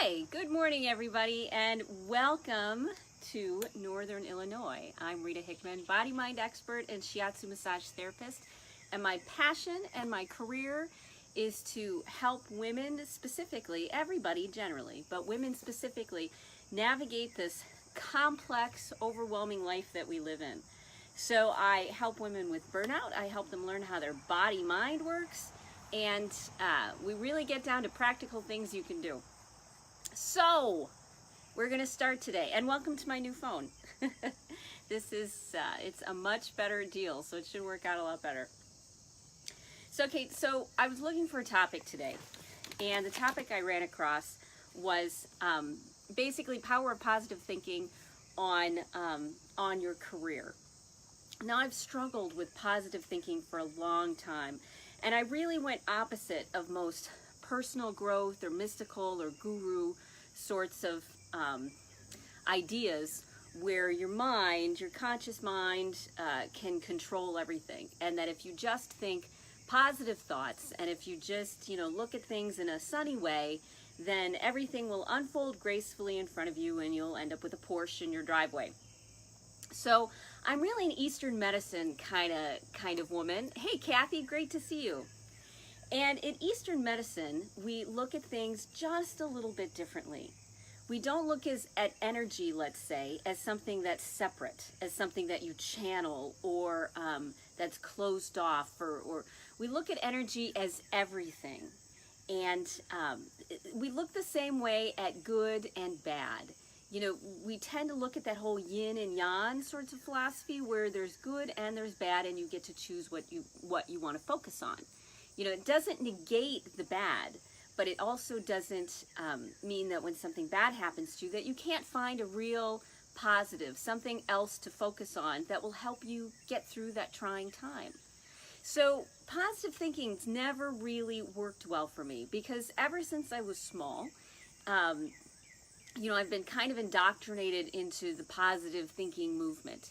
Hi, good morning everybody, and welcome to Northern Illinois. I'm Rita Hickman, body mind expert and shiatsu massage therapist, and my passion and my career is to help women specifically, everybody generally, but women specifically, navigate this complex, overwhelming life that we live in. So I help women with burnout, I help them learn how their body mind works, and we really get down to practical things you can do. So, we're going to start today, and welcome to my new phone. This is, it's a much better deal, so it should work out a lot better. So I was looking for a topic today, and the topic I ran across was basically power of positive thinking on your career. Now, I've struggled with positive thinking for a long time, and I really went opposite of most personal growth or mystical or guru sorts of ideas where your mind, your conscious mind, can control everything, and that if you just think positive thoughts and if you just look at things in a sunny way, then everything will unfold gracefully in front of you and you'll end up with a Porsche in your driveway. So I'm really an Eastern medicine kind of woman. Hey Kathy, great to see you. And in Eastern medicine, we look at things just a little bit differently. We don't look at energy, let's say, as something that's separate, as something that you channel or that's closed off, or we look at energy as everything. And we look the same way at good and bad. We tend to look at that whole yin and yang sorts of philosophy where there's good and there's bad, and you get to choose what you want to focus on. It doesn't negate the bad, but it also doesn't mean that when something bad happens to you that you can't find a real positive, something else to focus on that will help you get through that trying time. So positive thinking's never really worked well for me because ever since I was small, I've been kind of indoctrinated into the positive thinking movement.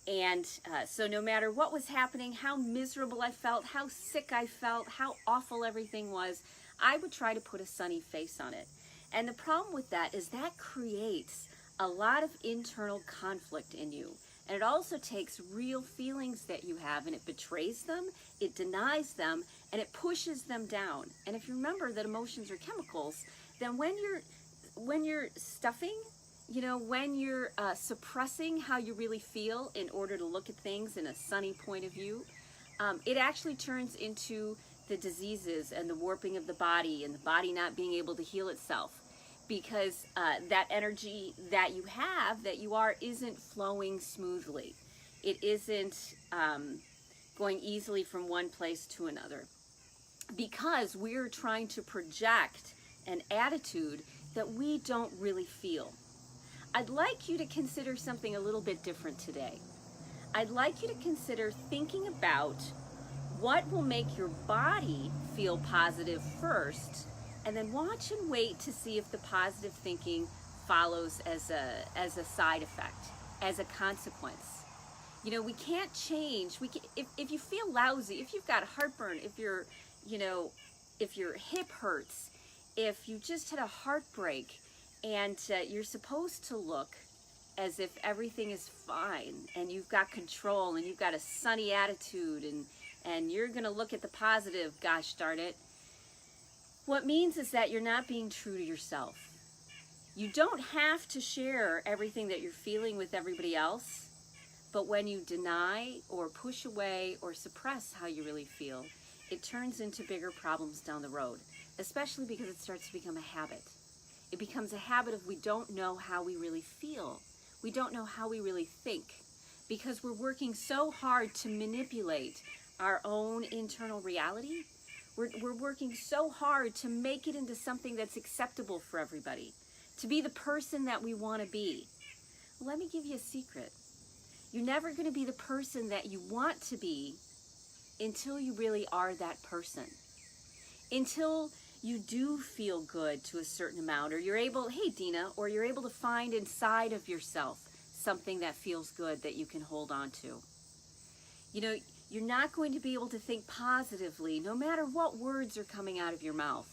And so no matter what was happening, how miserable I felt, how sick I felt, how awful everything was, I would try to put a sunny face on it. And the problem with that is that creates a lot of internal conflict in you. And it also takes real feelings that you have and it betrays them, it denies them, and it pushes them down. And if you remember that emotions are chemicals, then when you're stuffing, when you're suppressing how you really feel in order to look at things in a sunny point of view, it actually turns into the diseases and the warping of the body and the body not being able to heal itself because that energy that you have, that you are, isn't flowing smoothly. It isn't going easily from one place to another because we're trying to project an attitude that we don't really feel. I'd like you to consider something a little bit different today. I'd like you to consider thinking about what will make your body feel positive first, and then watch and wait to see if the positive thinking follows as a side effect, as a consequence. We can't change. If you feel lousy, if you've got heartburn, if your hip hurts, if you just had a heartbreak, and you're supposed to look as if everything is fine and you've got control and you've got a sunny attitude and you're going to look at the positive, gosh darn it. What means is that you're not being true to yourself. You don't have to share everything that you're feeling with everybody else, but when you deny or push away or suppress how you really feel, it turns into bigger problems down the road, especially because it starts to become a habit. It becomes a habit of we don't know how we really feel. We don't know how we really think because we're working so hard to manipulate our own internal reality. We're working so hard to make it into something that's acceptable for everybody, to be the person that we want to be. Let me give you a secret. You're never going to be the person that you want to be until you really are that person. Until you do feel good to a certain amount, or you're able, hey Dina, or you're able to find inside of yourself something that feels good that you can hold on to. You're not going to be able to think positively no matter what words are coming out of your mouth.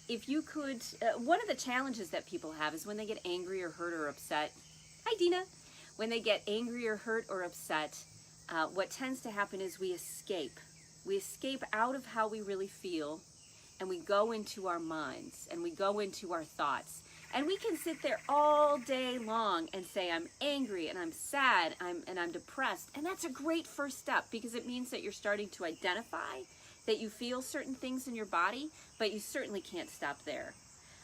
if you could, one of the challenges that people have is when they get angry or hurt or upset. Hi, Dina. When they get angry or hurt or upset, what tends to happen is we escape. We escape out of how we really feel, and we go into our minds, and we go into our thoughts. And we can sit there all day long and say, I'm angry, and I'm sad, and I'm depressed. And that's a great first step, because it means that you're starting to identify that you feel certain things in your body, but you certainly can't stop there.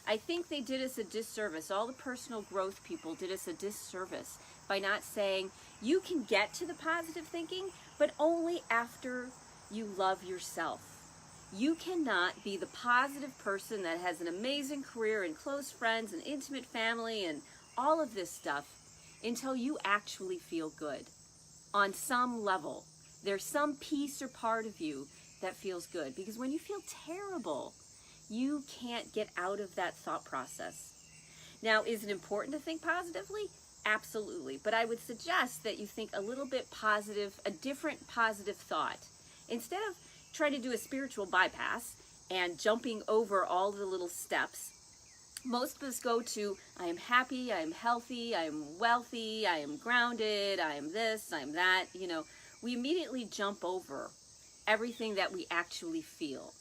I think they did us a disservice. All the personal growth people did us a disservice by not saying, you can get to the positive thinking, but only after you love yourself. You cannot be the positive person that has an amazing career and close friends and intimate family and all of this stuff until you actually feel good. On some level, there's some piece or part of you that feels good. Because when you feel terrible, you can't get out of that thought process. Now, is it important to think positively? Absolutely. But I would suggest that you think a little bit positive, a different positive thought. Instead of trying to do a spiritual bypass and jumping over all the little steps, most of us go to, I am happy, I am healthy, I am wealthy, I am grounded, I am this, I am that. We immediately jump over everything that we actually feel,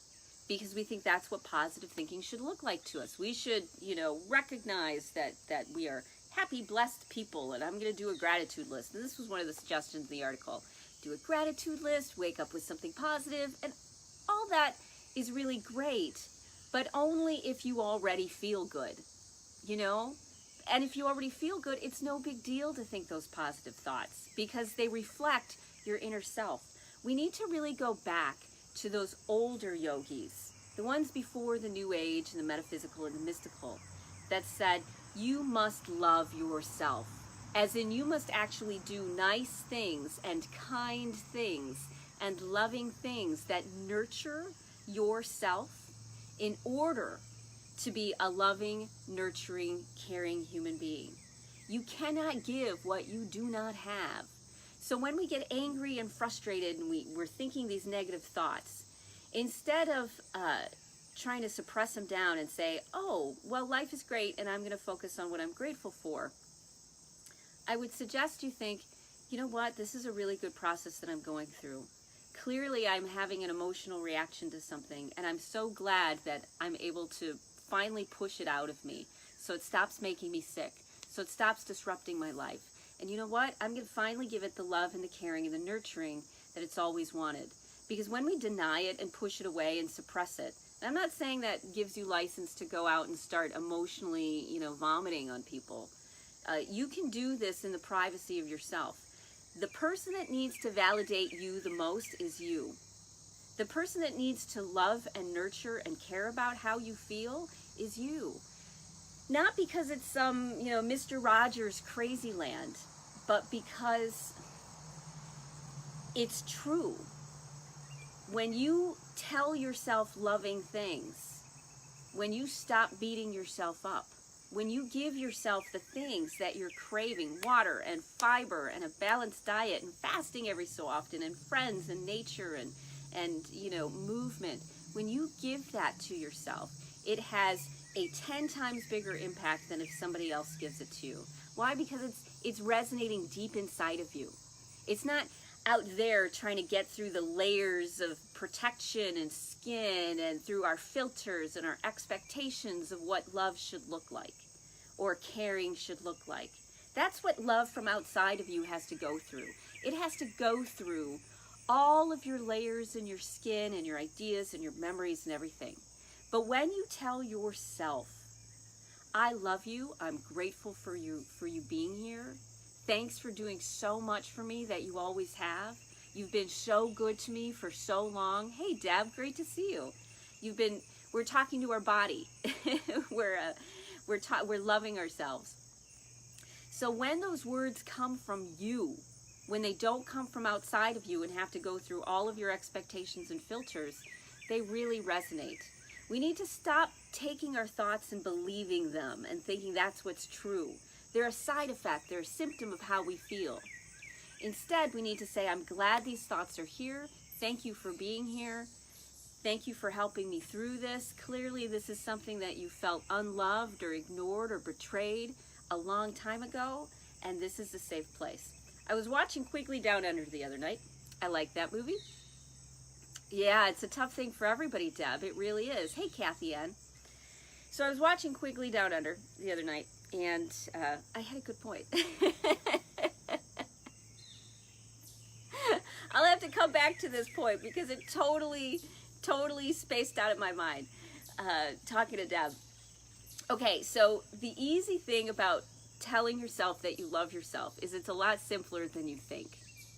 because we think that's what positive thinking should look like to us. We should, recognize that we are happy, blessed people, and I'm going to do a gratitude list. And this was one of the suggestions in the article. Do a gratitude list, wake up with something positive, and all that is really great, but only if you already feel good, And if you already feel good, it's no big deal to think those positive thoughts, because they reflect your inner self. We need to really go back to those older yogis, the ones before the New Age and the metaphysical and the mystical, that said, you must love yourself. As in, you must actually do nice things and kind things and loving things that nurture yourself in order to be a loving, nurturing, caring human being. You cannot give what you do not have. So when we get angry and frustrated and we're thinking these negative thoughts, instead of trying to suppress them down and say, oh, well, life is great and I'm going to focus on what I'm grateful for, I would suggest you think, you know what, this is a really good process that I'm going through. Clearly, I'm having an emotional reaction to something, and I'm so glad that I'm able to finally push it out of me so it stops making me sick, so it stops disrupting my life. And you know what? I'm going to finally give it the love and the caring and the nurturing that it's always wanted. Because when we deny it and push it away and suppress it, and I'm not saying that gives you license to go out and start emotionally, vomiting on people. You can do this in the privacy of yourself. The person that needs to validate you the most is you. The person that needs to love and nurture and care about how you feel is you. Not because it's some, Mr. Rogers crazy land, but because it's true. When you tell yourself loving things, when you stop beating yourself up, when you give yourself the things that you're craving, water and fiber and a balanced diet and fasting every so often and friends and nature and movement, when you give that to yourself, it has a 10 times bigger impact than if somebody else gives it to you. Why? Because it's resonating deep inside of you. It's not out there trying to get through the layers of protection and skin and through our filters and our expectations of what love should look like or caring should look like. That's what love from outside of you has to go through. It has to go through all of your layers in your skin and your ideas and your memories and everything. But when you tell yourself, I love you, I'm grateful for you being here, thanks for doing so much for me that you always have. You've been so good to me for so long. Hey, Deb, great to see you. We're talking to our body. We're loving ourselves. So when those words come from you, when they don't come from outside of you and have to go through all of your expectations and filters, they really resonate. We need to stop taking our thoughts and believing them and thinking that's what's true. They're a side effect, they're a symptom of how we feel. Instead, we need to say, I'm glad these thoughts are here. Thank you for being here. Thank you for helping me through this. Clearly, this is something that you felt unloved or ignored or betrayed a long time ago, and this is a safe place. I was watching Quigley Down Under the other night. I like that movie. Yeah, it's a tough thing for everybody, Deb. It really is. Hey, Kathy Ann. So I was watching Quigley Down Under the other night, and I had a good point. I'll have to come back to this point because it totally spaced out of my mind talking to Deb. Okay, so the easy thing about telling yourself that you love yourself is it's a lot simpler than you think.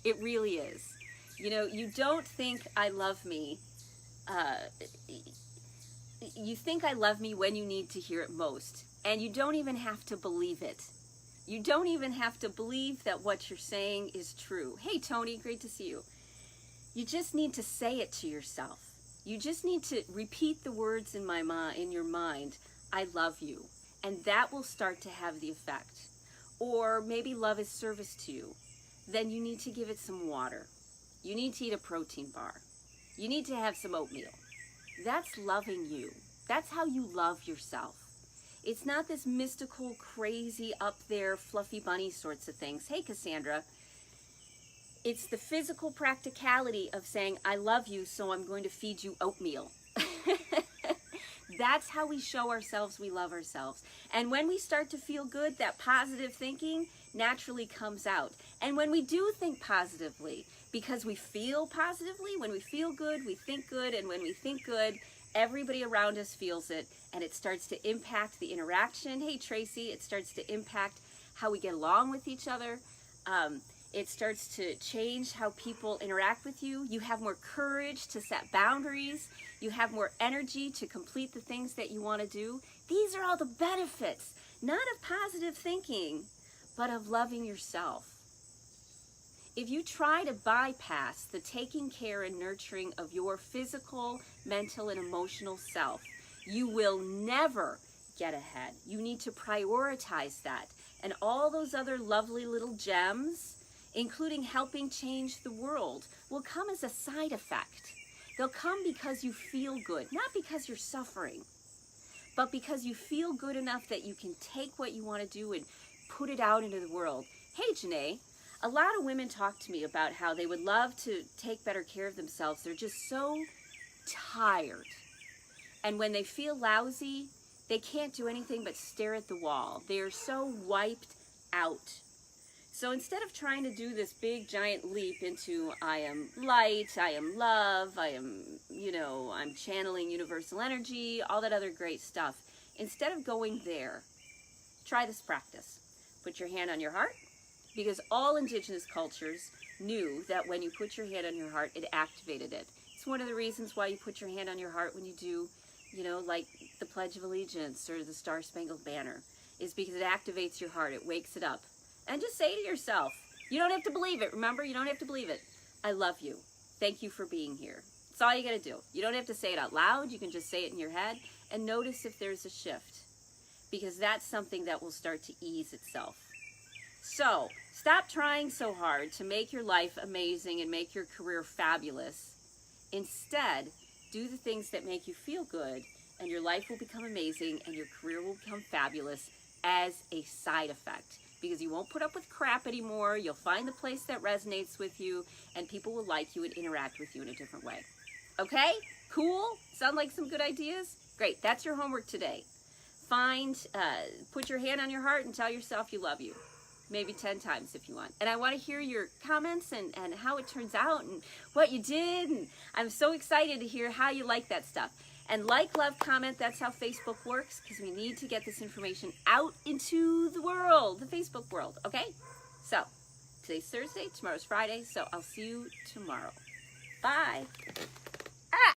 It really is. You know, you don't think I love me. You think I love me when you need to hear it most. And you don't even have to believe it. You don't even have to believe that what you're saying is true. Hey, Tony, great to see you. You just need to say it to yourself. You just need to repeat the words in your mind, I love you. And that will start to have the effect. Or maybe love is service to you. Then you need to give it some water. You need to eat a protein bar. You need to have some oatmeal. That's loving you. That's how you love yourself. It's not this mystical, crazy, up there, fluffy bunny sorts of things. Hey, Cassandra. It's the physical practicality of saying, I love you, so I'm going to feed you oatmeal. That's how we show ourselves we love ourselves. And when we start to feel good, that positive thinking naturally comes out. And when we do think positively, because we feel positively, when we feel good, we think good, and when we think good, everybody around us feels it, and it starts to impact the interaction. Hey, Tracy, it starts to impact how we get along with each other. It starts to change how people interact with you. You have more courage to set boundaries. You have more energy to complete the things that you want to do. These are all the benefits, not of positive thinking, but of loving yourself. If you try to bypass the taking care and nurturing of your physical, mental, and emotional self, you will never get ahead. You need to prioritize that. And all those other lovely little gems, including helping change the world, will come as a side effect. They'll come because you feel good, not because you're suffering, but because you feel good enough that you can take what you want to do and put it out into the world. Hey, Janae, a lot of women talk to me about how they would love to take better care of themselves. They're just so tired. And when they feel lousy, they can't do anything but stare at the wall. They are so wiped out. So instead of trying to do this big giant leap into I am light, I am love, I'm channeling universal energy, all that other great stuff, instead of going there, try this practice. Put your hand on your heart, because all indigenous cultures knew that when you put your hand on your heart, it activated it. It's one of the reasons why you put your hand on your heart when you do, like the Pledge of Allegiance or the Star Spangled Banner, is because it activates your heart, it wakes it up. And just say to yourself, you don't have to believe it, remember? You don't have to believe it. I love you. Thank you for being here. That's all you got to do. You don't have to say it out loud. You can just say it in your head and notice if there's a shift, because that's something that will start to ease itself. So stop trying so hard to make your life amazing and make your career fabulous. Instead, do the things that make you feel good, and your life will become amazing and your career will become fabulous as a side effect. Because you won't put up with crap anymore. You'll find the place that resonates with you, and people will like you and interact with you in a different way. Okay? Cool? Sound like some good ideas? Great. That's your homework today. Put your hand on your heart and tell yourself you love you. Maybe 10 times if you want. And I want to hear your comments and how it turns out and what you did. And I'm so excited to hear how you like that stuff. And like, love, comment, that's how Facebook works, because we need to get this information out into the world, the Facebook world, okay? So, today's Thursday, tomorrow's Friday, so I'll see you tomorrow. Bye.